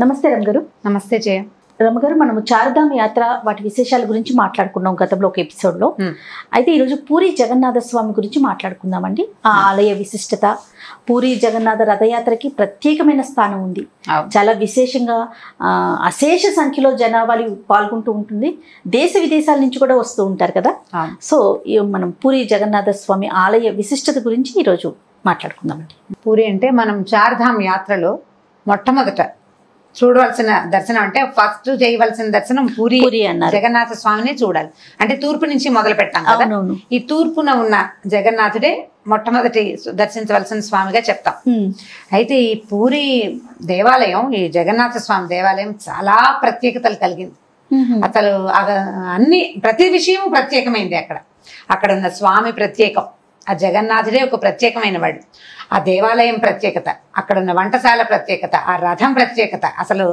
నమస్తే రమగారు. నమస్తే జయ. రమగారు, మనము చార్ధామ్ యాత్ర వాటి విశేషాల గురించి మాట్లాడుకున్నాం గతంలో ఒక ఎపిసోడ్లో. అయితే ఈరోజు పూరి జగన్నాథ స్వామి గురించి మాట్లాడుకుందామండి. ఆ ఆలయ విశిష్టత, పూరి జగన్నాథ రథయాత్రకి ప్రత్యేకమైన స్థానం ఉంది. చాలా విశేషంగా అశేష సంఖ్యలో జనాభాలు పాల్గొంటూ ఉంటుంది. దేశ విదేశాల నుంచి కూడా వస్తూ ఉంటారు కదా. సో మనం పూరి జగన్నాథ స్వామి ఆలయ విశిష్టత గురించి ఈరోజు మాట్లాడుకుందామండి. పూరి అంటే మనం చార్ధామ్ యాత్రలో మొట్టమొదట చూడవలసిన దర్శనం అంటే ఫస్ట్ చేయవలసిన దర్శనం పూరి జగన్నాథ స్వామిని చూడాలి. అంటే తూర్పు నుంచి మొదలు పెట్టాం కదా. ఈ తూర్పున ఉన్న జగన్నాథుడే మొట్టమొదటి దర్శించవలసిన స్వామిగా చెప్తాం. అయితే ఈ పూరి దేవాలయం, ఈ జగన్నాథ స్వామి దేవాలయం చాలా ప్రత్యేకతలు కలిగింది. అసలు ప్రతి విషయం ప్రత్యేకమైంది. అక్కడ ఉన్న స్వామి ప్రత్యేకం, ఆ జగన్నాథుడే ఒక ప్రత్యేకమైన వాడు, ఆ దేవాలయం ప్రత్యేకత, అక్కడ ఉన్న వంటశాల ప్రత్యేకత, ఆ రథం ప్రత్యేకత అసలు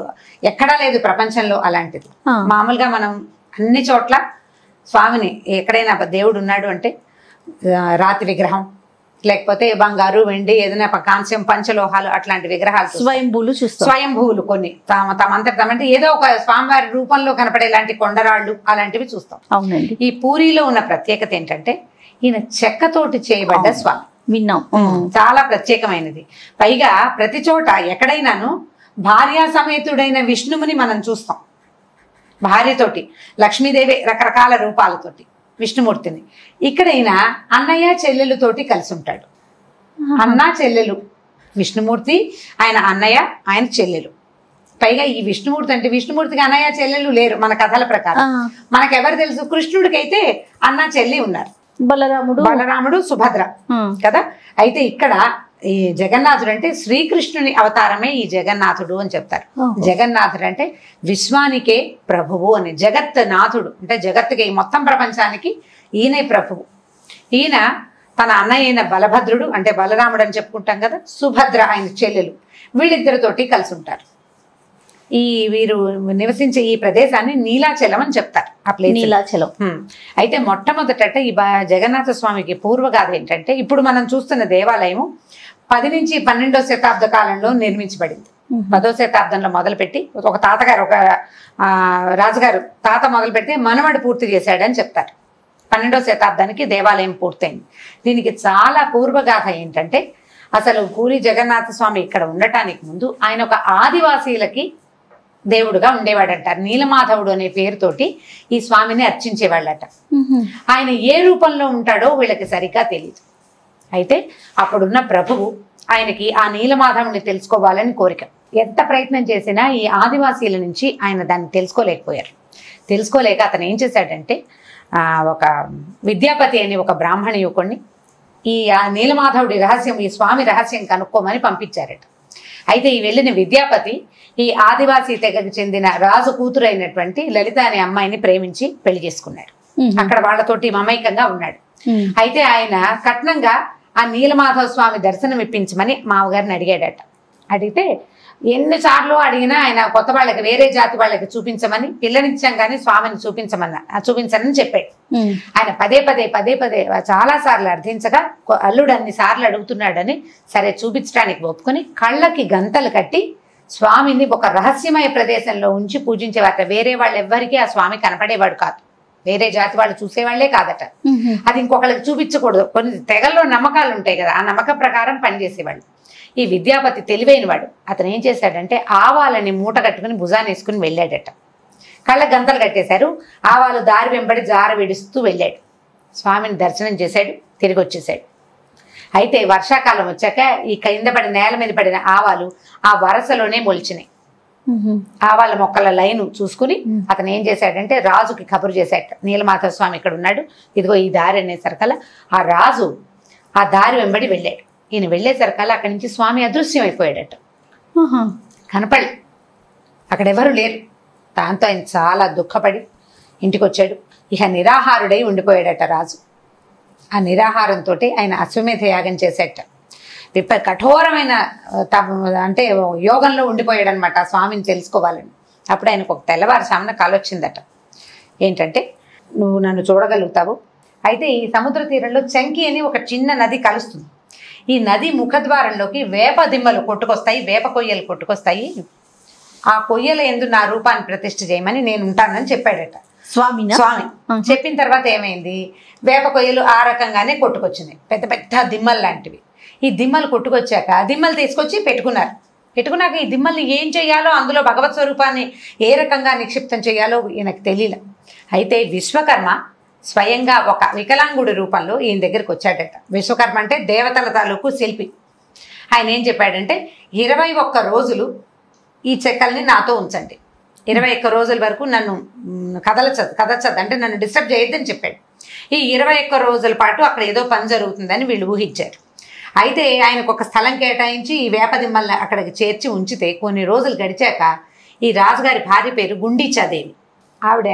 ఎక్కడా లేదు ప్రపంచంలో అలాంటిది. మామూలుగా మనం అన్ని చోట్ల స్వామిని ఎక్కడైనా దేవుడు ఉన్నాడు అంటే రాతి విగ్రహం, లేకపోతే బంగారు, వెండి, ఏదైనా కాంస్యం, పంచలోహాలు అట్లాంటి విగ్రహాలు, స్వయంభూవులు కొన్ని తమంతటమంటే ఏదో ఒక స్వామివారి రూపంలో కనపడేలాంటి కొండరాళ్ళు అలాంటివి చూస్తాం. అవునండి. ఈ పూరిలో ఉన్న ప్రత్యేకత ఏంటంటే ఈయన చెక్కతోటి చేయబడ్డ స్వామి. విన్నాం, చాలా ప్రత్యేకమైనది. పైగా ప్రతి చోట ఎక్కడైనాను భార్యా సమేతుడైన విష్ణువుని మనం చూస్తాం. భార్యతోటి, లక్ష్మీదేవి రకరకాల రూపాలతోటి విష్ణుమూర్తిని. ఇక్కడైనా అన్నయ్య చెల్లెలుతోటి కలిసి ఉంటాడు. అన్న చెల్లెలు, విష్ణుమూర్తి ఆయన అన్నయ్య, ఆయన చెల్లెలు. పైగా ఈ విష్ణుమూర్తి అంటే విష్ణుమూర్తికి అన్నయ్య చెల్లెలు లేరు మన కథల ప్రకారం. మనకెవరు తెలుసు? కృష్ణుడికైతే అన్న చెల్లి ఉన్నారు, బలరాముడు సుభద్ర కదా. అయితే ఇక్కడ ఈ జగన్నాథుడు అంటే శ్రీకృష్ణుని అవతారమే ఈ జగన్నాథుడు అని చెప్తారు. జగన్నాథుడు అంటే విశ్వానికే ప్రభువు అని, జగత్ నాథుడు అంటే జగత్తుకి మొత్తం ప్రపంచానికి ఈయనే ప్రభువు. ఈయన తన అన్నయ్య అయిన బలభద్రుడు అంటే బలరాముడు అని చెప్పుకుంటాం కదా, సుభద్ర ఆయన చెల్లెలు, వీళ్ళిద్దరితోటి కలిసి ఉంటారు. వీరు నివసించే ఈ ప్రదేశాన్ని నీలాచలం అని చెప్తారు. ఆ ప్లేస్ నీలాచలం. అయితే మొట్టమొదట ఈ జగన్నాథ స్వామికి పూర్వగాథ ఏంటంటే, ఇప్పుడు మనం చూస్తున్న దేవాలయం 10 నుంచి 12వ శతాబ్ద కాలంలో నిర్మించబడింది. 10వ శతాబ్దంలో మొదలుపెట్టి ఒక తాతగారు, ఒక రాజుగారు తాత మొదలుపెట్టి మనవడు పూర్తి చేశాడని చెప్తారు. 12వ శతాబ్దానికి దేవాలయం పూర్తయింది. దీనికి చాలా పూర్వగాథ ఏంటంటే, అసలు పూరి జగన్నాథ స్వామి ఇక్కడ ఉండటానికి ముందు ఆయన ఒక ఆదివాసీలకి దేవుడుగా ఉండేవాడంటారు. నీలమాధవుడు అనే పేరుతోటి ఈ స్వామిని అర్చించేవాళ్ళట. ఆయన ఏ రూపంలో ఉంటాడో వీళ్ళకి సరిగ్గా తెలియదు. అయితే అప్పుడున్న ప్రభువు ఆయనకి ఆ నీలమాధవుని తెలుసుకోవాలని కోరిక. ఎంత ప్రయత్నం చేసినా ఈ ఆదివాసీల నుంచి ఆయన దాన్ని తెలుసుకోలేక అతను ఏం చేశాడంటే, ఒక విద్యాపతి అని ఒక బ్రాహ్మణ యువకుడిని ఈ నీలమాధవుడి రహస్యం, ఈ స్వామి రహస్యం కనుక్కోమని పంపించారట. అయితే ఈ వెళ్ళిన విద్యాపతి ఈ ఆదివాసీ తెగకు చెందిన రాజు కూతురు అయినటువంటి లలిత అనే అమ్మాయిని ప్రేమించి పెళ్లి చేసుకున్నాడు. అక్కడ వాళ్ళతోటి మమైకంగా ఉన్నాడు. అయితే ఆయన కట్నంగా ఆ నీలమాధవ స్వామి దర్శనం ఇప్పించమని మామగారిని అడిగాడట. అడిగితే ఎన్నిసార్లు అడిగినా ఆయన కొత్త వాళ్ళకి, వేరే జాతి వాళ్ళకి చూపించమని, పిల్లనిచ్చాం కానీ స్వామిని చూపించనని చెప్పాడు. ఆయన పదే పదే చాలా సార్లు అర్థించగా అల్లుడు అన్ని సార్లు అడుగుతున్నాడని సరే చూపించడానికి ఒప్పుకొని కళ్ళకి గంతలు కట్టి స్వామిని ఒక రహస్యమయ ప్రదేశంలో ఉంచి పూజించేవారట. వేరే వాళ్ళు ఎవ్వరికీ ఆ స్వామి కనపడేవాడు కాదు, వేరే జాతి వాళ్ళు చూసేవాళ్లే కాదట. అది ఇంకొకళ్ళకి చూపించకూడదు. కొన్ని తెగల్లో నమ్మకాలు ఉంటాయి కదా, ఆ నమ్మకం ప్రకారం పనిచేసేవాళ్ళు. ఈ విద్యాపతి తెలివైన వాడు. అతను ఏం చేశాడంటే ఆవాలని మూట కట్టుకుని భుజాన్ని వేసుకుని వెళ్ళాడట. కళ్ళ గంతలు కట్టేశారు. ఆవాలు దారి వెంబడి జార విడుస్తూ వెళ్ళాడు. స్వామిని దర్శనం చేశాడు, తిరిగి వచ్చేసాడు. అయితే వర్షాకాలం వచ్చాక ఈ కింద పడిన నేల మీద పడిన ఆవాలు ఆ వరసలోనే మొలిచినాయి. ఆవాల మొక్కల లైను చూసుకుని అతను ఏం చేశాడంటే రాజుకి కబురు చేశాడు, నీలమాధవ స్వామి ఇక్కడ ఉన్నాడు, ఇదిగో ఈ దారి అనేసరికల్లా ఆ రాజు ఆ దారి వెంబడి వెళ్ళాడు. ఈయన వెళ్ళేసరికల్లా అక్కడి నుంచి స్వామి అదృశ్యం అయిపోయాడట. కనపడి అక్కడెవరు లేరు. దాంతో ఆయన చాలా దుఃఖపడి ఇంటికి వచ్చాడు. ఇక నిరాహారుడై ఉండిపోయాడట రాజు. ఆ నిరాహారంతో ఆయన అశ్వమేధ యాగం చేసేట. కఠోరమైన అంటే యోగంలో ఉండిపోయాడు అనమాట ఆ స్వామిని తెలుసుకోవాలని. అప్పుడు ఆయనకు ఒక తెల్లవారుజామున కల వచ్చిందట. ఏంటంటే, నువ్వు నన్ను చూడగలుగుతావు, అయితే ఈ సముద్ర తీరంలో చంకి అని ఒక చిన్న నది కలుస్తుంది. ఈ నది ముఖద్వారంలోకి వేప దిమ్మలు కొట్టుకొస్తాయి, వేప కొయ్యలు కొట్టుకొస్తాయి. ఆ కొయ్యల యందు నా రూపాన్ని ప్రతిష్ఠ చేయమని నేను ఉంటానని చెప్పాడట స్వామి. చెప్పిన తర్వాత ఏమైంది, వేప కొయ్యలు ఆ రకంగానే కొట్టుకొచ్చినాయి, పెద్ద పెద్ద దిమ్మలు లాంటివి. ఈ దిమ్మలు కొట్టుకొచ్చాక దిమ్మలు తీసుకొచ్చి పెట్టుకున్నాక ఈ దిమ్మల్ని ఏం చేయాలో, అందులో భగవత్ స్వరూపాన్ని ఏ రకంగా నిక్షిప్తం చేయాలో ఈయనకు తెలియలే. అయితే విశ్వకర్మ స్వయంగా ఒక వికలాంగుడి రూపంలో ఈయన దగ్గరికి వచ్చాడట. విశ్వకర్మ అంటే దేవతల తాలూకు శిల్పి. ఆయన ఏం చెప్పాడంటే 21 రోజులు ఈ చెక్కల్ని నాతో ఉంచండి, 21 రోజుల వరకు నన్ను కదచద్దు అంటే నన్ను డిస్టర్బ్ చేయొద్దని చెప్పాడు. ఈ 21 రోజుల పాటు అక్కడ ఏదో పని జరుగుతుందని వీళ్ళు ఊహించారు. అయితే ఆయనకు ఒక స్థలం కేటాయించి ఈ వేపదిమ్మల్ని అక్కడికి చేర్చి ఉంచితే కొన్ని రోజులు గడిచాక ఈ రాజుగారి భార్య పేరు గుండీచాదేవి. ఆవిడ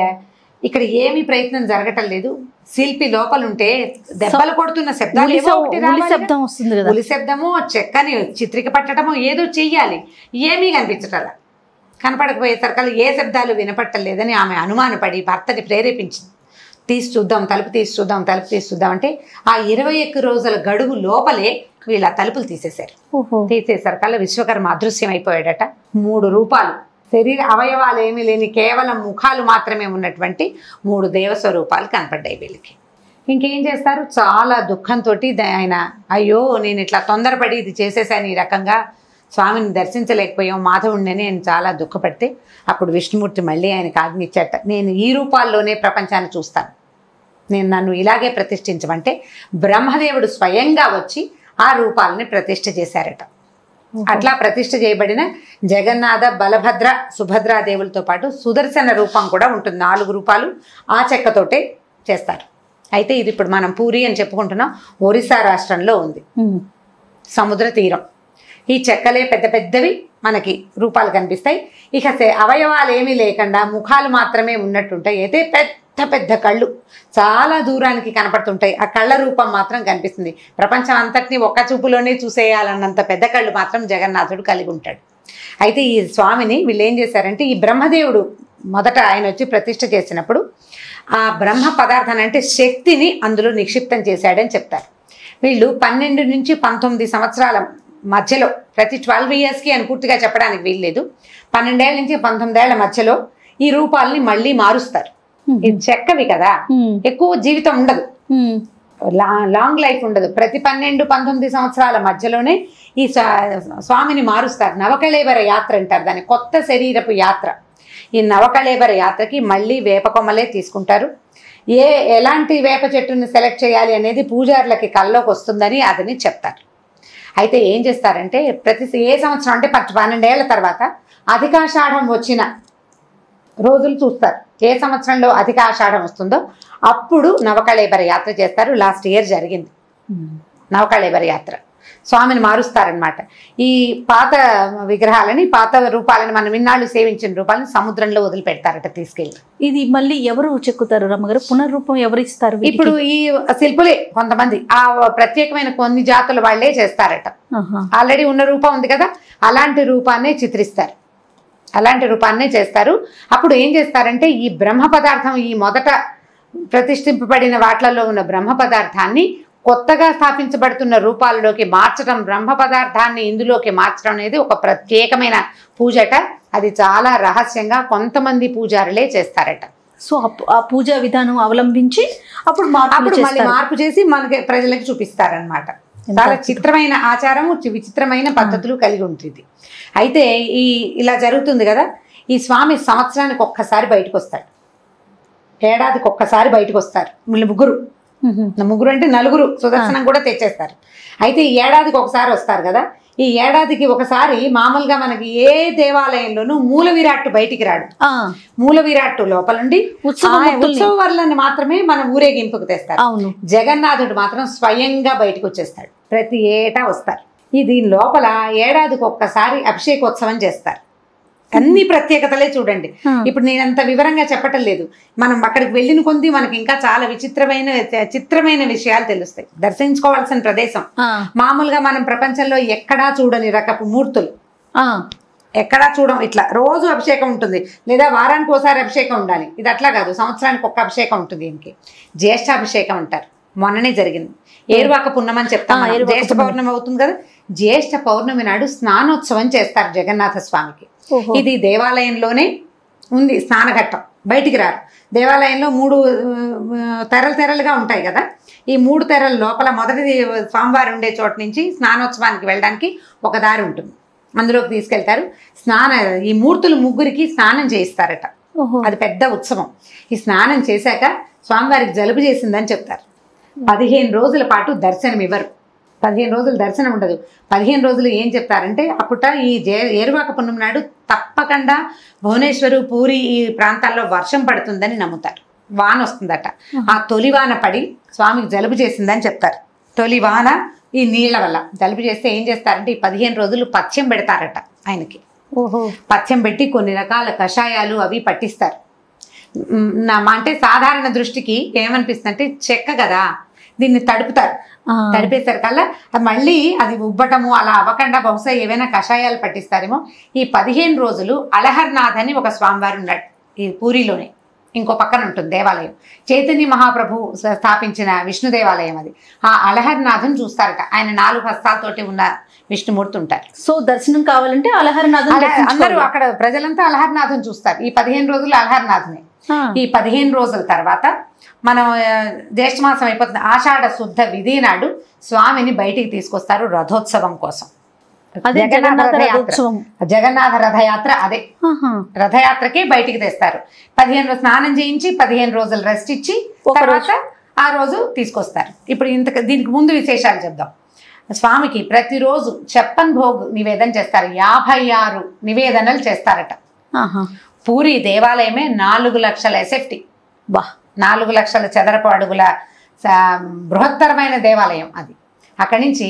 ఇక్కడ ఏమీ ప్రయత్నం జరగటం లేదు, శిల్పి లోపలుంటే దెబ్బలు కొడుతున్న శబ్దాలు ఉలి శబ్దము, చెక్కని చిత్రిక పట్టడము ఏదో చెయ్యాలి, ఏమీ కనిపించటలా. కనపడకపోయేసరికల్లా ఏ శబ్దాలు వినపట్టలేదని ఆమె అనుమానపడి భర్తని ప్రేరేపించింది. తీసి చూద్దాం, తలుపు తీసి చూద్దాం అంటే ఆ 21 రోజుల గడువు లోపలే వీళ్ళ తలుపులు తీసేశారు. తీసేసరికల్లా విశ్వకర్మ అదృశ్యం అయిపోయాడట. 3 రూపాలు, శరీర అవయవాలు ఏమీ లేని కేవలం ముఖాలు మాత్రమే ఉన్నటువంటి 3 దేవస్వరూపాలు కనపడ్డాయి వీళ్ళకి. ఇంకేం చేస్తారు, చాలా దుఃఖంతో ఆయన అయ్యో నేను ఇట్లా తొందరపడి ఇది చేసేసాను, ఈ రకంగా స్వామిని దర్శించలేకపోయాం, మాధవుడిని నేను చాలా దుఃఖపడితే అప్పుడు విష్ణుమూర్తి మళ్ళీ ఆయనకు ఆజ్ఞించాట, నేను ఈ రూపాల్లోనే ప్రపంచాన్ని చూస్తాను, నన్ను ఇలాగే ప్రతిష్ఠించమంటే బ్రహ్మదేవుడు స్వయంగా వచ్చి ఆ రూపాలని ప్రతిష్ఠ చేశారట. అట్లా ప్రతిష్ఠ చేయబడిన జగన్నాథ, బలభద్ర, సుభద్రాదేవులతో పాటు సుదర్శన రూపం కూడా ఉంటుంది. 4 రూపాలు ఆ చెక్కతోటే చేస్తారు. అయితే ఇది ఇప్పుడు మనం పూరి అని చెప్పుకుంటున్నాం, ఒరిస్సా రాష్ట్రంలో ఉంది, సముద్ర తీరం. ఈ చెక్కలే పెద్ద పెద్దవి మనకి రూపాలు కనిపిస్తాయి. ఇక అవయవాలు ఏమీ లేకుండా ముఖాలు మాత్రమే ఉన్నట్టుంటాయి. అయితే పెద్ద పెద్ద కళ్ళు చాలా దూరానికి కనపడుతుంటాయి. ఆ కళ్ళ రూపం మాత్రం కనిపిస్తుంది. ప్రపంచం అంతటినీ ఒక్క చూపులోనే చూసేయాలన్నంత పెద్ద కళ్ళు మాత్రం జగన్నాథుడు కలిగి ఉంటాడు. అయితే ఈ స్వామిని వీళ్ళు ఏం చేశారంటే, ఈ బ్రహ్మదేవుడు మొదట ఆయన వచ్చి ప్రతిష్ఠ చేసినప్పుడు ఆ బ్రహ్మ పదార్థాన్ని అంటే శక్తిని అందులో నిక్షిప్తం చేశాడని చెప్తారు. వీళ్ళు 12 నుంచి 19 సంవత్సరాల మధ్యలో, ప్రతి 12 ఇయర్స్కి అని పూర్తిగా చెప్పడానికి వీల్లేదు, 12 ఏళ్ళ నుంచి 19 ఏళ్ల మధ్యలో ఈ రూపాలని మళ్ళీ మారుస్తారు. ఇది చెక్కవి కదా, ఎక్కువ జీవితం ఉండదు, లాంగ్ లైఫ్ ఉండదు. ప్రతి 12-19 సంవత్సరాల మధ్యలోనే ఈ స్వామిని మారుస్తారు. నవకళేబర యాత్ర అంటారు దాన్ని, కొత్త శరీరపు యాత్ర. ఈ నవకళేబర యాత్రకి మళ్ళీ వేప కొమ్మలే తీసుకుంటారు. ఎలాంటి వేప చెట్టుని సెలెక్ట్ చేయాలి అనేది పూజారులకి కల్లోకి వస్తుందని అదని చెప్తారు. అయితే ఏం చేస్తారంటే, ఏ సంవత్సరం అంటే 12 ఏళ్ల తర్వాత అధికాషాఢం వచ్చిన రోజులు చూస్తారు. ఏ సంవత్సరంలో అధికాషాఢం వస్తుందో అప్పుడు నవకళేబర యాత్ర చేస్తారు. లాస్ట్ ఇయర్ జరిగింది నవకళేబర యాత్ర. స్వామిని మారుస్తారనమాట. ఈ పాత విగ్రహాలని, పాత రూపాలని, మనం ఇన్నాళ్ళు సేవించిన రూపాలని సముద్రంలో వదిలిపెడతారట తీసుకెళ్ళి. ఇది మళ్ళీ ఎవరు చెక్కుతారు రమ్మగారు? పునర్రూపం ఎవరు ఇస్తారు? ఇప్పుడు ఈ శిల్పులే కొంతమంది, ఆ ప్రత్యేకమైన కొన్ని జాతుల వాళ్ళే చేస్తారట. ఆల్రెడీ ఉన్న రూపం ఉంది కదా, అలాంటి రూపాన్నే చిత్రిస్తారు, అలాంటి రూపాన్నే చేస్తారు. అప్పుడు ఏం చేస్తారంటే, ఈ బ్రహ్మ పదార్థం, ఈ మొదట ప్రతిష్ఠింపబడిన వాట్లలో ఉన్న బ్రహ్మ పదార్థాన్ని కొత్తగా స్థాపించబడుతున్న రూపాలలోకి మార్చడం, బ్రహ్మ పదార్థాన్ని ఇందులోకి మార్చడం అనేది ఒక ప్రత్యేకమైన పూజట. అది చాలా రహస్యంగా కొంతమంది పూజారులే చేస్తారట. సో ఆ పూజా విధానం అవలంబించి అప్పుడు మళ్ళీ మార్పు చేసి మనకి ప్రజలకు చూపిస్తారనమాట. చాలా చిత్రమైన ఆచారము, విచిత్రమైన పద్ధతులు కలిగి ఉంటుంది. అయితే ఇలా జరుగుతుంది కదా, ఈ స్వామి సంవత్సరానికి ఒక్కసారి బయటకు వస్తాడు, ఏడాదికి ఒక్కసారి బయటకు వస్తారు. వీళ్ళు ముగ్గురు అంటే 4 సుదర్శనం కూడా తెచ్చేస్తారు. అయితే ఈ ఏడాదికి ఒకసారి వస్తారు కదా, ఈ ఏడాదికి ఒకసారి మామూలుగా మనకి ఏ దేవాలయంలోనూ మూల విరాట్టు బయటికి రాడు. మూల విరాట్టు లోపల నుండి ఉత్సవాలను మాత్రమే మనం ఊరేగింపుకు తెస్తారు. జగన్నాథుడు మాత్రం స్వయంగా బయటకు వచ్చేస్తాడు. ప్రతి ఏటా వస్తారు. దీని లోపల ఏడాదికి ఒక్కసారి అభిషేకోత్సవం చేస్తారు. అన్ని ప్రత్యేకతలే చూడండి. ఇప్పుడు నేనంత వివరంగా చెప్పటం లేదు, మనం అక్కడికి వెళ్ళిన కొద్ది మనకి ఇంకా చాలా చిత్రమైన విషయాలు తెలుస్తాయి. దర్శించుకోవాల్సిన ప్రదేశం. మామూలుగా మనం ప్రపంచంలో ఎక్కడా చూడని రకపు మూర్తులు, ఎక్కడా చూడం. ఇట్లా రోజు అభిషేకం ఉంటుంది, లేదా వారానికి ఒకసారి అభిషేకం ఉండాలి. ఇది అట్లా కాదు, సంవత్సరానికి ఒక్క అభిషేకం ఉంటుంది. దీనికి జ్యేష్ఠాభిషేకం అంటారు. మొన్ననే జరిగింది. ఏరువాక పున్నమి అని చెప్తాం, జ్యేష్ఠ పౌర్ణమి అవుతుంది కదా, జ్యేష్ఠ పౌర్ణమి నాడు స్నానోత్సవం చేస్తారు జగన్నాథ స్వామికి. ఇది దేవాలయంలోనే ఉంది స్నానఘట్టం, బయటికి రారు. దేవాలయంలో 3 తెరలుగా ఉంటాయి కదా, ఈ 3 తెరల లోపల మొదటిది స్వామివారు ఉండే చోట నుంచి స్నానోత్సవానికి వెళ్ళడానికి ఒక దారి ఉంటుంది, అందులోకి తీసుకెళ్తారు. ఈ మూర్తులు ముగ్గురికి స్నానం చేయిస్తారట. అది పెద్ద ఉత్సవం. ఈ స్నానం చేశాక స్వామివారికి జలుబు చేసిందని చెప్తారు. 15 రోజుల పాటు దర్శనం ఇవ్వరు. 15 రోజులు దర్శనం ఉండదు. 15 రోజులు ఏం చెప్తారంటే అప్పుట ఈ ఏరువాక పున్నమి నాడు తప్పకుండా భువనేశ్వరు, పూరి ఈ ప్రాంతాల్లో వర్షం పడుతుందని నమ్ముతారు. వాన వస్తుందట. ఆ తొలి వాన పడి స్వామికి జలుబు చేసిందని చెప్తారు. తొలి వాన ఈ నీళ్ల వల్ల జలుబు చేస్తే ఏం చేస్తారంటే ఈ 15 రోజులు పథ్యం పెడతారట ఆయనకి. పథ్యం పెట్టి కొన్ని రకాల కషాయాలు అవి పట్టిస్తారు. అంటే సాధారణ దృష్టికి ఏమనిపిస్తుంది అంటే చెక్క కదా, దీన్ని తడుపుతారు. తడిపేస్తారు కల్లా మళ్ళీ అది ఉబ్బటము అలా అవ్వకుండా బహుశా ఏవైనా కషాయాలు పట్టిస్తారేమో. ఈ 15 రోజులు అలహర్నాథ్ అని ఒక స్వామివారు ఉన్నాడు ఈ పూరిలోనే, ఇంకో పక్కన ఉంటుంది దేవాలయం. చైతన్య మహాప్రభు స్థాపించిన విష్ణు దేవాలయం అది. ఆ అలహర్నాథ్ని చూస్తారట. ఆయన 4 హస్తాలతోటి ఉన్న విష్ణుమూర్తి ఉంటారు. సో దర్శనం కావాలంటే అలహర్నాథ్, అందరూ అక్కడ ప్రజలంతా అలహర్నాథ్ని చూస్తారు. ఈ 15 రోజులు అలహర్నాథ్ని. ఈ 15 రోజుల తర్వాత మనం జ్యేష్ఠ మాసం అయిపోతుంది, ఆషాఢ శుద్ధ విధి నాడు స్వామిని బయటికి తీసుకొస్తారు రథోత్సవం కోసం. జగన్నాథ రథయాత్ర అదే. రథయాత్రకి బయటికి తెస్తారు. 15 స్నానం చేయించి 15 రోజులు రెస్ట్ ఇచ్చి తర్వాత ఆ రోజు తీసుకొస్తారు. ఇప్పుడు దీనికి ముందు విశేషాలు చెప్దాం. స్వామికి ప్రతిరోజు చెప్పన్ భోగ్ నివేదన చేస్తారు. 56 నివేదనలు చేస్తారట. పూరి దేవాలయమే 4 లక్షల ఎస్ఎఫ్టీ, 4 లక్షల చదరపు అడుగుల బృహత్తరమైన దేవాలయం అది. అక్కడి నుంచి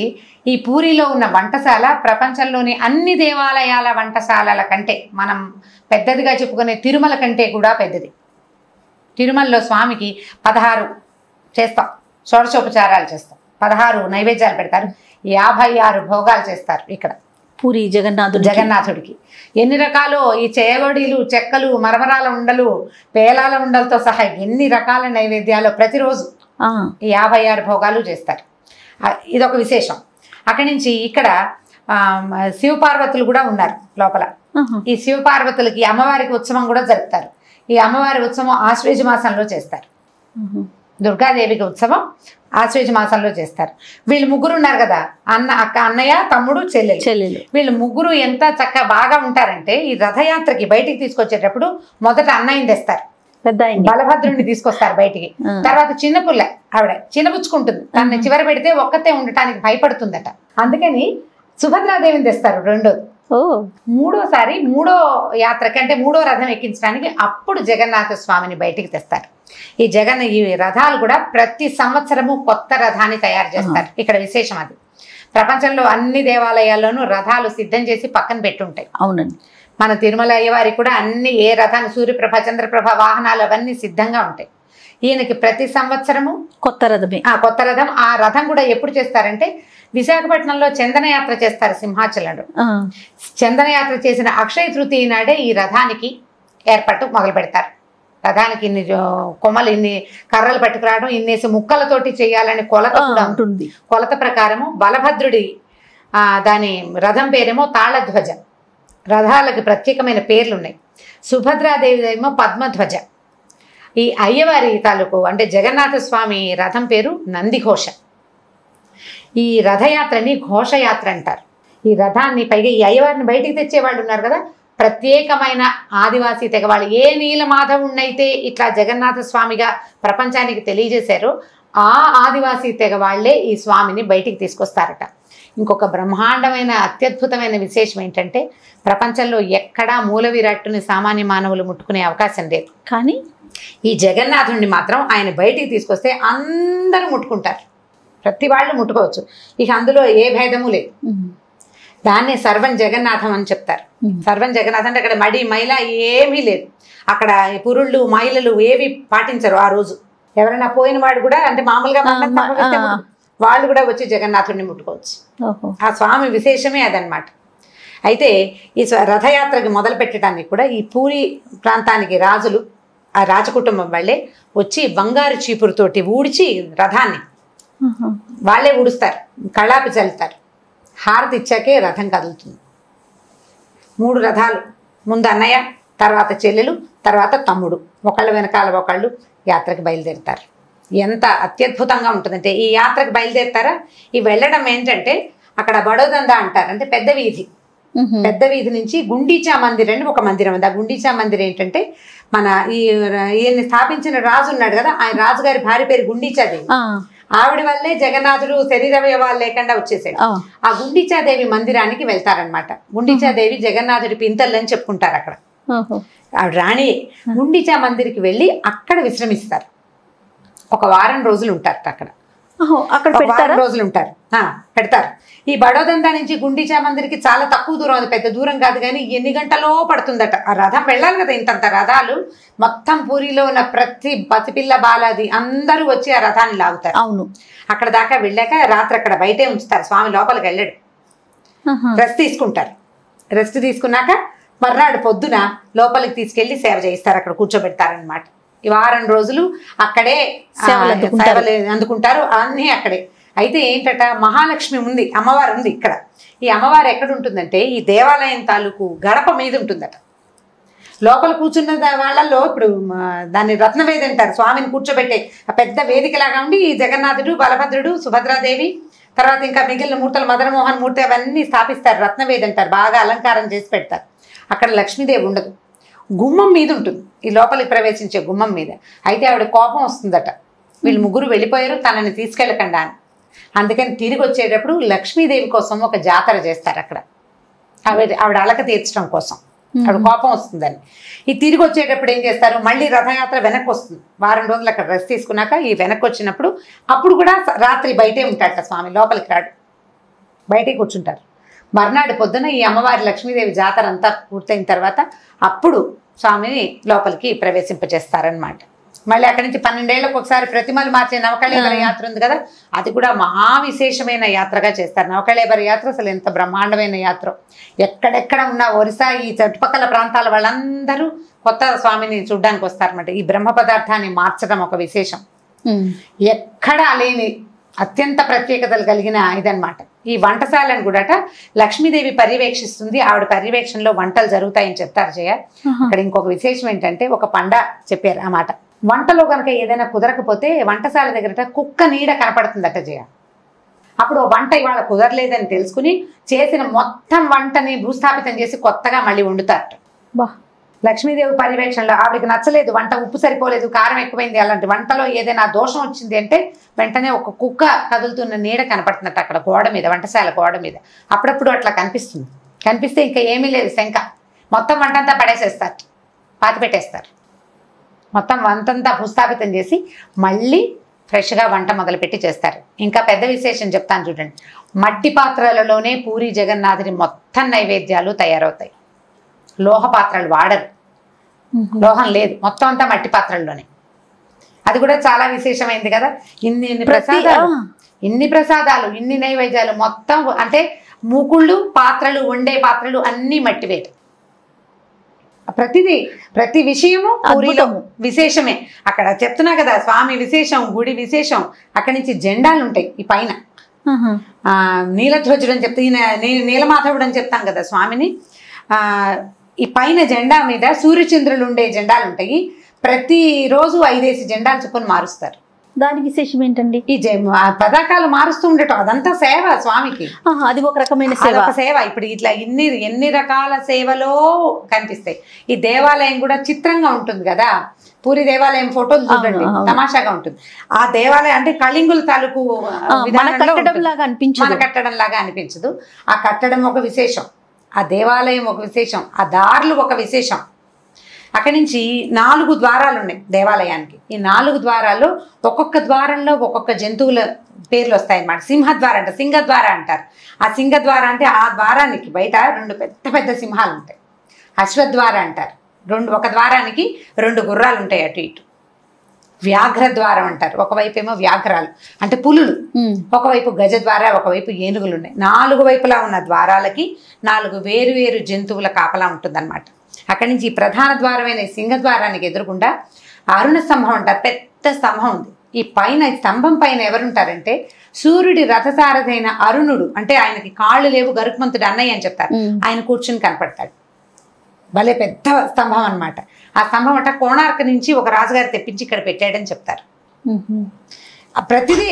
ఈ పూరిలో ఉన్న వంటశాల ప్రపంచంలోని అన్ని దేవాలయాల వంటశాలల కంటే, మనం పెద్దదిగా చెప్పుకునే తిరుమల కంటే కూడా పెద్దది. తిరుమలలో స్వామికి 16 చేస్తాం, షోడశోపచారాలు చేస్తాం, 16 నైవేద్యాలు పెడతారు, 56 భోగాలు చేస్తారు. ఇక్కడ పూరి జగన్నాథుడికి ఎన్ని రకాలు ఈ చేయగొడీలు, చెక్కలు, మరమరాల ఉండలు, పేలాల ఉండలతో సహా ఎన్ని రకాల నైవేద్యాలు ప్రతిరోజు 56 భోగాలు చేస్తారు. ఇదొక విశేషం. అక్కడి నుంచి ఇక్కడ శివపార్వతులు కూడా ఉన్నారు లోపల. ఈ శివపార్వతులకి అమ్మవారికి ఉత్సవం కూడా జరుపుతారు. ఈ అమ్మవారి ఉత్సవం ఆశ్వేజ మాసంలో చేస్తారు. దుర్గాదేవికి ఉత్సవం ఆశ్వేజ మాసంలో చేస్తారు. వీళ్ళు ముగ్గురు ఉన్నారు కదా, అన్నయ్య, తమ్ముడు, చెల్లెలు. వీళ్ళు ముగ్గురు ఎంత బాగా ఉంటారంటే ఈ రథయాత్రకి బయటికి తీసుకొచ్చేటప్పుడు మొదట అన్నయ్యని తెస్తారు, బలభద్రుడిని తీసుకొస్తారు బయటికి. తర్వాత చిన్నపుల్ల ఆవిడ చిన్నపుచ్చుకుంటుంది, తనని చివర పెడితే ఒక్కతే ఉండటానికి భయపడుతుందట. అందుకని సుభద్రాదేవిని తెస్తారు రెండోది. మూడోసారి మూడో యాత్రకి అంటే మూడో రథం ఎక్కించడానికి అప్పుడు జగన్నాథ స్వామిని బయటికి తెస్తారు. ఈ రథాలు కూడా ప్రతి సంవత్సరము కొత్త రథాన్ని తయారు చేస్తారు. ఇక్కడ విశేషం అది. ప్రపంచంలో అన్ని దేవాలయాల్లోనూ రథాలు సిద్ధం చేసి పక్కన పెట్టుంటాయి. అవునండి. మన తిరుమల అయ్యవారికి కూడా అన్ని ఏ రథాన్ని సూర్యప్రభ, చంద్రప్రభ వాహనాలు అవన్నీ సిద్ధంగా ఉంటాయి. ఈయనకి ప్రతి సంవత్సరము కొత్త రథమే. కొత్త రథం. ఆ రథం కూడా ఎప్పుడు చేస్తారంటే విశాఖపట్నంలో చందనయాత్ర చేస్తారు సింహాచలంలో. చందనయాత్ర చేసిన అక్షయ తృతీయ నాడే ఈ రథానికి ఏర్పాటు మొదలు పెడతారు. రథానికి ఇన్ని కొమ్మలు, ఇన్ని కర్రలు పట్టుకురావడం, ఇన్నేసి ముక్కలతోటి చేయాలని కొలత కూడా ఉంటుంది. కొలత ప్రకారము బలభద్రుడి దాని రథం పేరేమో తాళధ్వజ. రథాలకి ప్రత్యేకమైన పేర్లు ఉన్నాయి. సుభద్రాదేవి ఏమో పద్మధ్వజ. ఈ అయ్యవారి తాలూకు అంటే జగన్నాథ స్వామి రథం పేరు నందిఘోష. ఈ రథయాత్రని ఘోషయాత్ర అంటారు. ఈ రథాన్ని పైగా ఈ అయ్యవారిని బయటికి తెచ్చేవాళ్ళు ఉన్నారు కదా, ప్రత్యేకమైన ఆదివాసీ తెగవాళ్ళు. ఏ నీలమాధవుణ్ణైతే ఇట్లా జగన్నాథ స్వామిగా ప్రపంచానికి తెలియజేశారో ఆ ఆదివాసీ తెగవాళ్లే ఈ స్వామిని బయటికి తీసుకొస్తారట. ఇంకొక బ్రహ్మాండమైన అత్యద్భుతమైన విశేషం ఏంటంటే ప్రపంచంలో ఎక్కడా మూల విరాట్టుని సామాన్య మానవులు ముట్టుకునే అవకాశం లేదు. కానీ ఈ జగన్నాథుడిని మాత్రం ఆయన బయటికి తీసుకొస్తే అందరూ ముట్టుకుంటారు. ప్రతి వాళ్ళు ముట్టుకోవచ్చు. ఇక అందులో ఏ భేదము లేదు. దాన్నే సర్వం జగన్నాథం అని చెప్తారు. సర్వం జగన్నాథం అంటే అక్కడ మడి మైల ఏమీ లేదు. అక్కడ పురుళ్ళు మైలలు ఏవి పాటించరు ఆ రోజు. ఎవరైనా పోయిన వాడు కూడా అంటే మామూలుగా వాళ్ళు కూడా వచ్చి జగన్నాథుడిని ముట్టుకోవచ్చు. ఆ స్వామి విశేషమే అదనమాట. అయితే ఈ రథయాత్రకి మొదలు పెట్టడానికి కూడా ఈ పూరి ప్రాంతానికి రాజులు, ఆ రాజకుటుంబం వాళ్ళే వచ్చి బంగారు చీపురుతోటి ఊడ్చి రథాన్ని వాళ్ళే ఊడుస్తారు, కళ్ళాపి చల్లుతారు. హారతి ఇచ్చాకే రథం కదులుతుంది. 3 రథాలు, ముందు అన్నయ్య, తర్వాత చెల్లెలు, తర్వాత తమ్ముడు, ఒకళ్ళు వెనకాల ఒకళ్ళు యాత్రకు బయలుదేరుతారు. ఎంత అత్యద్భుతంగా ఉంటుందంటే ఈ యాత్రకు బయలుదేరుతారా, ఈ వెళ్ళడం ఏంటంటే అక్కడ బడోదంద అంటారు, అంటే పెద్ద వీధి. పెద్ద వీధి నుంచి గుండీచా మందిర్ అని ఒక మందిరం ఉంది. ఆ గుండీచా మందిర్ ఏంటంటే మన ఈయన్ని స్థాపించిన రాజు ఉన్నాడు కదా, ఆయన రాజుగారి భార్య పేరు గుండీచాదేవి. ఆవిడ వల్లే జగన్నాథుడు శరీరవయవాలు లేకుండా వచ్చేసాడు. ఆ గుండీచాదేవి మందిరానికి వెళ్తారనమాట. గుండీచాదేవి జగన్నాథుడి పింతల్ని అని చెప్పుకుంటారు అక్కడ. ఆవిడ రాణి గుండీచా మందిరికి వెళ్ళి అక్కడ విశ్రమిస్తారు. ఒక వారం రోజులు ఉంటారు అక్కడ. రోజులు ఉంటారు, పెడతారు. ఈ బడోదండ నుంచి గుండీచా మందిరికి చాలా తక్కువ దూరం, అది పెద్ద దూరం కాదు, కానీ ఎన్ని గంటలో పడుతుందట. ఆ రథం వెళ్ళాలి కదా, ఇంతంత రథాలు మొత్తం పూరిలో ఉన్న ప్రతి పసిపిల్ల బాలాది అందరూ వచ్చి ఆ రథాన్ని లాగుతారు. అవును, అక్కడ దాకా వెళ్ళాక రాత్రి అక్కడ బయటే ఉంచుతారు. స్వామి లోపలికి వెళ్ళాడు, రెస్ట్ తీసుకుంటారు. రెస్ట్ తీసుకున్నాక మర్నాడు పొద్దున లోపలికి తీసుకెళ్లి సేవ చేయిస్తారు, అక్కడ కూర్చోబెడతారనమాట. ఈ వారం రోజులు అక్కడే సేవలు అందుకుంటారు, అన్నీ అక్కడే. అయితే ఏంటట, మహాలక్ష్మి ఉంది, అమ్మవారు ఉంది ఇక్కడ. ఈ అమ్మవారు ఎక్కడ ఉంటుందంటే ఈ దేవాలయం తాలూకు గడప మీద ఉంటుందట. లోపల కూర్చున్న వాళ్ళల్లో ఇప్పుడు దాన్ని రత్నవేది అంటారు. స్వామిని కూర్చోబెట్టే పెద్ద వేదికలాగా ఉండి ఈ జగన్నాథుడు, బలభద్రుడు, సుభద్రాదేవి, తర్వాత ఇంకా మిగిలిన మూర్తులు, మదనమోహన్ మూర్తి అవన్నీ స్థాపిస్తారు. రత్నవేది అంటారు, బాగా అలంకారం చేసి పెడతారు. అక్కడ లక్ష్మీదేవి ఉండదు, గుమ్మం మీద ఉంటుంది, ఈ లోపలికి ప్రవేశించే గుమ్మం మీద. అయితే ఆవిడ కోపం వస్తుందట, వీళ్ళు ముగ్గురు వెళ్ళిపోయారు, తనని తీసుకెళ్ళకుండా అని. అందుకని తిరిగి వచ్చేటప్పుడు లక్ష్మీదేవి కోసం ఒక జాతర చేస్తారు అక్కడ, ఆవిడ అలక తీర్చడం కోసం. ఆవిడ కోపం వస్తుందని. ఈ తిరిగి వచ్చేటప్పుడు ఏం చేస్తారు, మళ్ళీ రథయాత్ర వెనక్కి వస్తుంది. వారం రోజులు అక్కడ రెస్ట్ తీసుకున్నాక ఈ వెనక్కి వచ్చినప్పుడు అప్పుడు కూడా రాత్రి బయటే ఉంటాడట స్వామి, లోపలికి రాడు, బయటే కూర్చుంటారు. మర్నాడు పొద్దున ఈ అమ్మవారి లక్ష్మీదేవి జాతర అంతా పూర్తయిన తర్వాత అప్పుడు స్వామిని లోపలికి ప్రవేశింపచేస్తారనమాట. మళ్ళీ అక్కడి నుంచి 12 ఏళ్లకు ఒకసారి ప్రతిమలు మార్చే నవకళేబర యాత్ర ఉంది కదా, అది కూడా మహా విశేషమైన యాత్రగా చేస్తారు. నవకళేబర యాత్ర అసలు ఎంత బ్రహ్మాండమైన యాత్ర. ఎక్కడెక్కడ ఉన్న ఒరిస్సా ఈ చుట్టుపక్కల ప్రాంతాల వాళ్ళందరూ కొత్త స్వామిని చూడ్డానికి వస్తారన్నమాట. ఈ బ్రహ్మ పదార్థాన్ని మార్చడం ఒక విశేషం, ఎక్కడా లేని అత్యంత ప్రత్యేకతలు కలిగిన ఇదనమాట. ఈ వంటశాలను కూడా లక్ష్మీదేవి పర్యవేక్షిస్తుంది, ఆవిడ పర్యవేక్షణలో వంటలు జరుగుతాయని చెప్తారు జయ. అక్కడ ఇంకొక విశేషం ఏంటంటే ఒక పండ చెప్పారు ఆ మాట. వంటలో కనుక ఏదైనా కుదరకపోతే వంటశాల దగ్గర కుక్క నీడ కనపడుతుందట జయ. అప్పుడు వంట ఇవాళ కుదరలేదని తెలుసుకుని చేసిన మొత్తం వంటని భూస్థాపితం చేసి కొత్తగా మళ్ళీ వండుతారట. లక్ష్మీదేవి పర్యవేక్షణలో ఆవిడకి నచ్చలేదు, వంట ఉప్పు సరిపోలేదు, కారం ఎక్కువైంది, అలాంటి వంటలో ఏదైనా దోషం వచ్చింది అంటే వెంటనే ఒక కుక్క కదులుతున్న నీడ కనపడుతున్నట్టు అక్కడ గోడ మీద, వంటశాల గోడ మీద. అప్పుడప్పుడు అట్లా కనిపిస్తుంది. కనిపిస్తే ఇంకా ఏమీ లేదు శంక, మొత్తం వంటంతా పడేసేస్తారు, పాతి పెట్టేస్తారు. మొత్తం వంటంతా భూస్థాపితం చేసి మళ్ళీ ఫ్రెష్గా వంట మొదలుపెట్టి చేస్తారు. ఇంకా పెద్ద విశేషం చెప్తాను చూడండి. మట్టి పాత్రలలోనే పూరి జగన్నాథుని మొత్తం నైవేద్యాలు తయారవుతాయి. లోహ పాత్రలు వాడరు, లోహం లేదు, మొత్తం అంతా మట్టి పాత్రల్లోనే. అది కూడా చాలా విశేషమైంది కదా. ఇన్ని ప్రసాదాలు ఇన్ని నైవేద్యాలు మొత్తం అంటే మూకుళ్ళు, పాత్రలు, వండే పాత్రలు అన్నీ మట్టివేట. ప్రతి విషయము పూరిలో విశేషమే. అక్కడ చెప్తున్నా కదా స్వామి విశేషం, గుడి విశేషం. అక్కడి నుంచి జెండాలు ఉంటాయి ఈ పైన, నీలధ్వజుడు అని చెప్తే నీలమాధవుడు అని చెప్తాం కదా స్వామిని. ఈ పైన జెండా మీద సూర్యచంద్రులు ఉండే జెండాలు ఉంటాయి. ప్రతిరోజు 5 జెండాలు చొప్పున మారుస్తారు. దాని విశేషం ఏంటండి? ఈ పతాకాలు మారుస్తూ ఉండటం అదంతా సేవ స్వామికి. అది ఒక రకమైన సేవ. ఇప్పుడు ఇట్లా ఎన్ని రకాల సేవలో కనిపిస్తాయి. ఈ దేవాలయం కూడా చిత్రంగా ఉంటుంది కదా. పూరి దేవాలయం ఫోటోలు చూడండి, తమాషాగా ఉంటుంది. ఆ దేవాలయం అంటే కళింగుల తాలూకు మన కట్టడం లాగా అనిపించదు. ఆ కట్టడం ఒక విశేషం, ఆ దేవాలయం ఒక విశేషం, ఆ దారులు ఒక విశేషం. అక్కడి నుంచి 4 ద్వారాలు ఉన్నాయి దేవాలయానికి. ఈ 4 ద్వారాల్లో ఒక్కొక్క ద్వారంలో ఒక్కొక్క జంతువుల పేర్లు వస్తాయన్నమాట. సింహద్వారం అంటే సింగద్వార అంటారు. ఆ సింగద్వార అంటే ఆ ద్వారానికి బయట 2 పెద్ద సింహాలు ఉంటాయి. అశ్వద్వార అంటారు. ఒక ద్వారానికి 2 గుర్రాలు ఉంటాయి అటు ఇటు. వ్యాఘ్రద్వారం అంటారు. ఒకవైపు ఏమో వ్యాఘ్రాలు అంటే పులులు, ఒకవైపు గజద్వార, ఒకవైపు ఏనుగులు ఉన్నాయి. 4 వైపులా ఉన్న ద్వారాలకి 4 వేరు జంతువుల కాపలా ఉంటుందన్నమాట. అక్కడి నుంచి ప్రధాన ద్వారమైన సింహద్వారానికి ఎదురుగుండా అరుణ స్తంభం అంటారు, పెద్ద స్తంభం ఉంది. ఈ పైన స్తంభం పైన ఎవరుంటారంటే సూర్యుడి రథసారథైన అరుణుడు, అంటే ఆయనకి కాళ్ళు లేవు గరుత్మంతుడు అన్నయ్య అని చెప్తారు, ఆయన కూర్చుని కనపడతాడు. భలే పెద్ద స్తంభం అనమాట. ఆ స్తంభం అట కోణార్క్ నుంచి ఒక రాజుగారు తెప్పించి ఇక్కడ పెట్టాడని చెప్తారు. ప్రతిదీ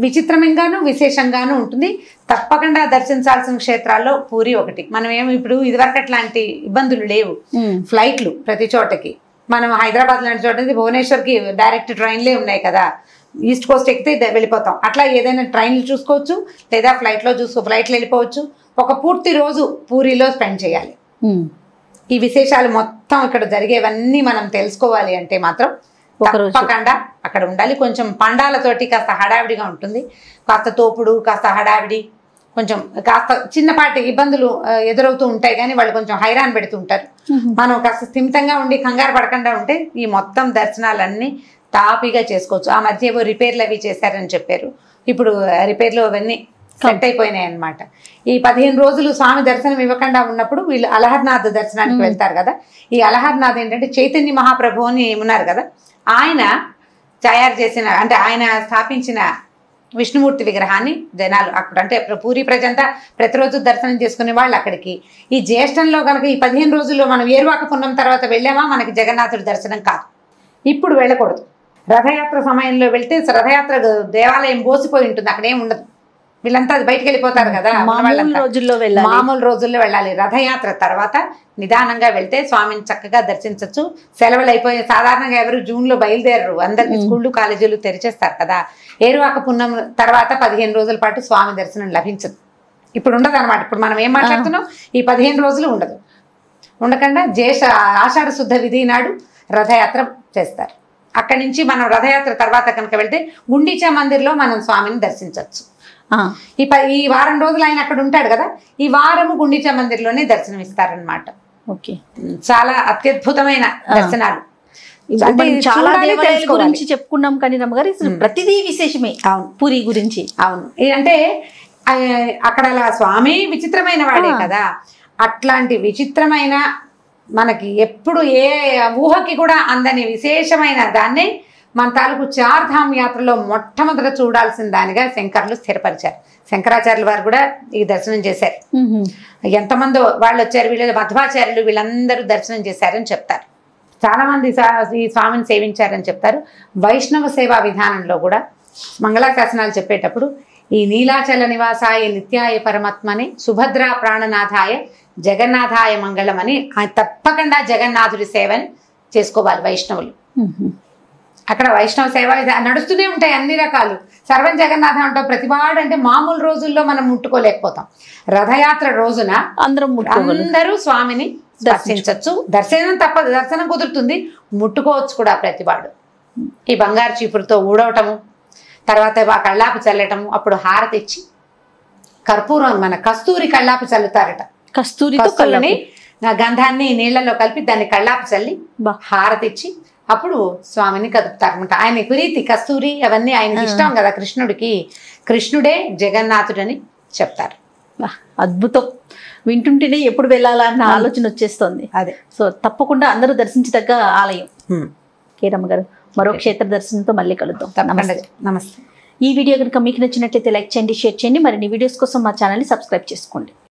విచిత్రంగాను విశేషంగాను ఉంటుంది. తప్పకుండా దర్శించాల్సిన క్షేత్రాల్లో పూరి ఒకటి. మనం ఏమి ఇప్పుడు ఇదివరకు అట్లాంటి ఇబ్బందులు లేవు, ఫ్లైట్లు ప్రతి చోటకి. మనం హైదరాబాద్ లాంటి చోట భువనేశ్వర్కి డైరెక్ట్ ట్రైన్లే ఉన్నాయి కదా, ఈస్ట్ కోస్ట్ ఎక్కితే వెళ్ళిపోతాం. అట్లా ఏదైనా ట్రైన్లు చూసుకోవచ్చు, లేదా ఫ్లైట్లో ఫ్లైట్లు వెళ్ళిపోవచ్చు. ఒక పూర్తి రోజు పూరిలో స్పెండ్ చేయాలి. ఈ విశేషాలు మొత్తం ఇక్కడ జరిగేవన్నీ మనం తెలుసుకోవాలి అంటే మాత్రం తప్పకుండా అక్కడ ఉండాలి. కొంచెం పండాలతోటి కాస్త హడావిడిగా ఉంటుంది, కాస్త తోపుడు, కాస్త హడావిడి, కొంచెం కాస్త చిన్నపాటి ఇబ్బందులు ఎదురవుతూ ఉంటాయి. కానీ వాళ్ళు కొంచెం హైరాన్ పెడుతూ ఉంటారు. మనం కాస్త స్థిమితంగా ఉండి కంగారు పడకుండా ఉంటే ఈ మొత్తం దర్శనాలన్నీ తాపీగా చేసుకోవచ్చు. ఆ మధ్య ఏవో రిపేర్లు అవి చేశారని చెప్పారు. ఇప్పుడు రిపేర్లు అవన్నీ సెట్ అయిపోయినాయి అనమాట. ఈ 15 రోజులు స్వామి దర్శనం ఇవ్వకుండా ఉన్నప్పుడు వీళ్ళు అలహర్నాథ్ దర్శనానికి వెళ్తారు కదా. ఈ అలహర్నాథ్ ఏంటంటే చైతన్య మహాప్రభు అని ఉన్నారు కదా, ఆయన తయారు చేసిన, అంటే ఆయన స్థాపించిన విష్ణుమూర్తి విగ్రహాన్ని జనాలు అక్కడ, అంటే పూరి ప్రజంతా ప్రతిరోజు దర్శనం చేసుకునే వాళ్ళు అక్కడికి. ఈ జ్యేష్ఠంలో కనుక ఈ 15 రోజుల్లో మనం ఏరువాక పున్నం తర్వాత వెళ్ళామా మనకి జగన్నాథుడి దర్శనం కాదు. ఇప్పుడు వెళ్ళకూడదు. రథయాత్ర సమయంలో వెళ్తే రథయాత్ర దేవాలయం బోసిపోయి ఉంటుంది, అక్కడ ఏమి ఉండదు. వీళ్ళంతా బయటకు వెళ్ళిపోతారు కదా, మామూలు రోజుల్లో వెళ్ళాలి. రథయాత్ర తర్వాత నిదానంగా వెళ్తే స్వామిని చక్కగా దర్శించవచ్చు. సెలవులు అయిపోయి సాధారణంగా ఎవరు జూన్లో బయలుదేరరు, అందరికి స్కూళ్ళు కాలేజీలు తెరిచేస్తారు కదా. ఏరువాక పున్నం తర్వాత 15 రోజుల పాటు స్వామి దర్శనం లభించదు. ఇప్పుడు ఉండదు అనమాట. ఇప్పుడు మనం ఏం మాట్లాడుతున్నాం, ఈ 15 రోజులు ఉండదు. ఉండకుండా ఆషాఢ శుద్ధ విధి నాడు రథయాత్ర చేస్తారు. అక్కడి నుంచి మనం రథయాత్ర తర్వాత కనుక వెళ్తే గుండీచా మందిర్లో మనం స్వామిని దర్శించవచ్చు. ఈ వారం రోజులు ఆయన అక్కడ ఉంటాడు కదా, ఈ వారము గుండీచా మందిర్లోనే దర్శనం ఇస్తారనమాట. ఓకే, చాలా అత్యద్భుతమైన దర్శనాలు. చాలా దేవాలయాల గురించి చెప్పుకున్నాం కానీ రమ్మగారు ప్రతిదీ విశేషమే. అవును, పూరి గురించి. అవును, అంటే అక్కడ స్వామి విచిత్రమైన వాడే కదా. అట్లాంటి విచిత్రమైన మనకి ఎప్పుడు ఏ ఊహకి కూడా అందని విశేషమైన దాన్ని మన తాలూకు చార్ధామ్ యాత్రలో మొట్టమొదట చూడాల్సిన దానిగా శంకర్లు స్థిరపరిచారు. శంకరాచార్యుల వారు కూడా ఈ దర్శనం చేశారు. ఎంతమంది వాళ్ళు వచ్చారు, వీళ్ళు మధ్వాచార్యులు, వీళ్ళందరూ దర్శనం చేశారని చెప్తారు. చాలా మంది ఈ స్వామిని సేవించారని చెప్తారు. వైష్ణవ సేవా విధానంలో కూడా మంగళాశాసనాలు చెప్పేటప్పుడు ఈ నీలాచల నివాసాయ నిత్యాయ పరమాత్మని సుభద్రా ప్రాణనాథాయ జగన్నాథాయ మంగళం అని తప్పకుండా జగన్నాథుడి సేవని చేసుకోవాలి వైష్ణవులు. అక్కడ వైష్ణవ సేవ నడుస్తూనే ఉంటాయి అన్ని రకాలు. సర్వం జగన్నాథ అంటాం. ప్రతివాడు అంటే మామూలు రోజుల్లో మనం ముట్టుకోలేకపోతాం. రథయాత్ర రోజున అందరూ స్వామిని దర్శించవచ్చు. దర్శనం తప్పదు, దర్శనం కుదురుతుంది, ముట్టుకోవచ్చు కూడా ప్రతివాడు. ఈ బంగారు చీపురుతో ఊడవటము, తర్వాత కళ్ళాపు చల్లటము, అప్పుడు హారతి ఇచ్చి కర్పూరం మన కస్తూరి కళ్ళాపు చల్లుతారట. కస్తూరిని గంధాన్ని నీళ్లలో కలిపి దాన్ని కళ్ళాపు చల్లి హారతి ఇచ్చి అప్పుడు స్వామిని కదుపుతారనమాట. ఆయన ప్రీతి కస్తూరి అవన్నీ ఆయనకి ఇష్టం కదా కృష్ణుడికి. కృష్ణుడే జగన్నాథుడని చెప్తారు. అద్భుతం. వింటుంటేనే ఎప్పుడు వెళ్ళాలా అన్న ఆలోచన వచ్చేస్తుంది. అదే, సో తప్పకుండా అందరూ దర్శించదగ్గ ఆలయం. కేరమ్మ గారు, మరో క్షేత్ర దర్శనంతో మళ్ళీ కలుద్దాం. నమస్తే. ఈ వీడియో కనుక మీకు నచ్చినట్లయితే లైక్ చేయండి, షేర్ చేయండి. మరిన్ని వీడియోస్ కోసం మా ఛానల్ని సబ్స్క్రైబ్ చేసుకోండి.